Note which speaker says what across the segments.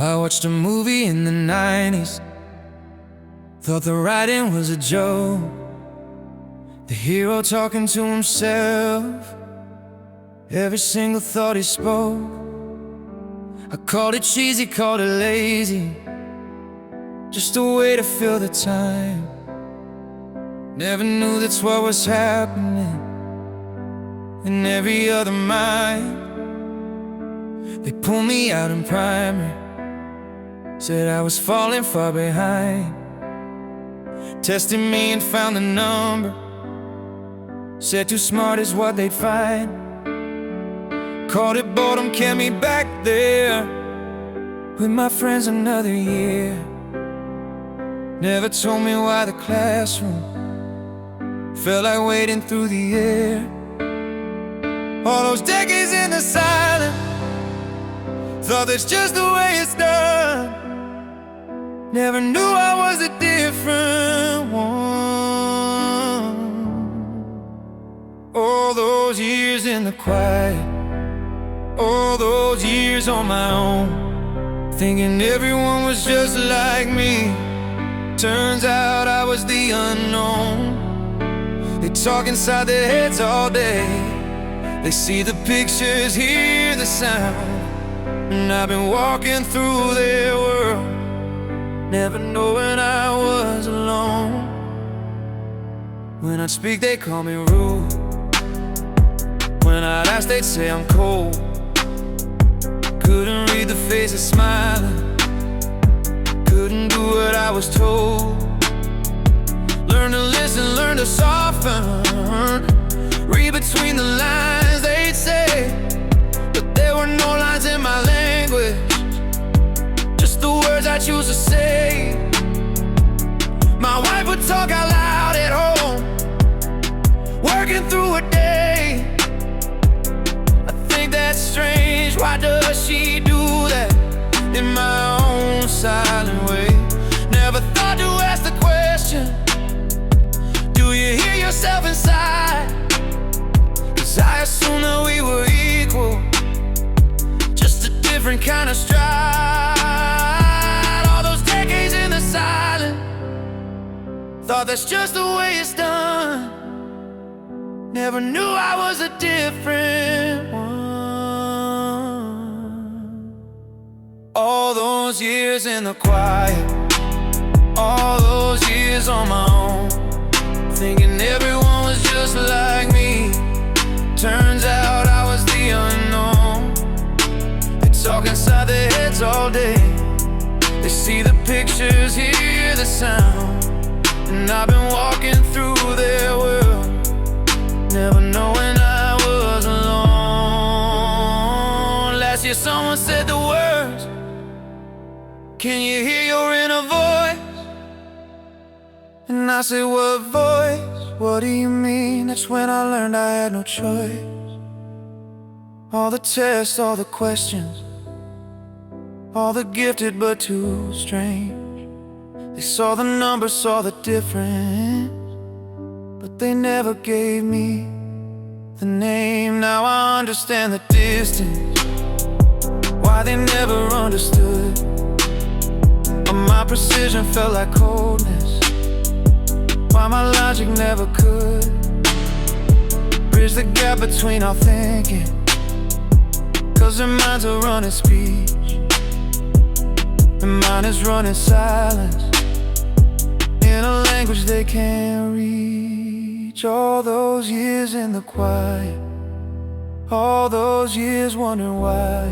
Speaker 1: I watched a movie in the 90s. Thought the writing was a joke, the hero talking to himself, every single thought he spoke. I called it cheesy, called it lazy, just a way to fill the time. Never knew that's what was happening in every other mind. They pulled me out in primary, said I was falling far behind. Tested me and found the number, said too smart is what they'd find. Called it boredom, kept me back there with my friends another year. Never told me why the classroom felt like wading through the air. All those decades in the silence, thought that's just the way it's done. Never knew I was a different one. All those years in the quiet, all those years on my own, thinking everyone was just like me. Turns out I was the unknown. They talk inside their heads all day, they see the pictures, hear the sound. And I've been walking through their world, never knowing I was alone. When I'd speak, they call me rude. When I'd ask, they'd say I'm cold. Couldn't read the faces smiling, couldn't do what I was told. Learn to listen, learn to soften, read between the lines, they'd say. But there were no lines in my language, just the words I choose to say. My wife would talk out loud at home, working through a day. I think that's strange, why does she do that in my own silent way? Never thought to ask the question, do you hear yourself inside? 'Cause I assumed that we were equal, just a different kind of stride. All those decades in the silence, thought that's just the way it's done. Never knew I was a different one. All those years in the quiet, all those years on my own, thinking everyone was just like me. Turns out I was the unknown. They talk inside their heads all day, they see the pictures, hear the sound. And I've been walking through their world, never knowing I was alone. Last year someone said the words, can you hear your inner voice? And I said, what voice? What do you mean? That's when I learned I had no choice. All the tests, all the questions, all the gifted but too strange. They saw the numbers, saw the difference, but they never gave me the name. Now I understand the distance, why they never understood. But my precision felt like coldness, why my logic never could bridge the gap between our thinking. 'Cause their minds are running speech, and mine is running silence, in a language they can't reach. All those years in the quiet, all those years wondering why.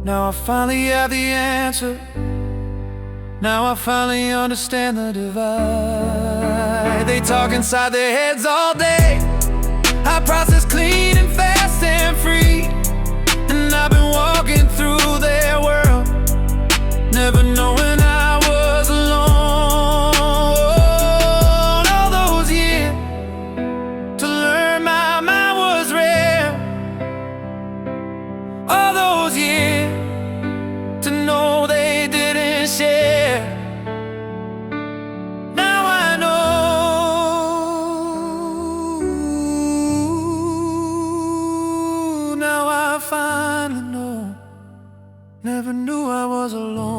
Speaker 1: Now I finally have the answer, now I finally understand the divide. They talk inside their heads all day, I process clean and fast and free. And I've been walking through their world, never knowing I was alone. All those years to learn my mind was rare, all those years to know they didn't share. Now I know, now I finally know. Never knew I was was alone.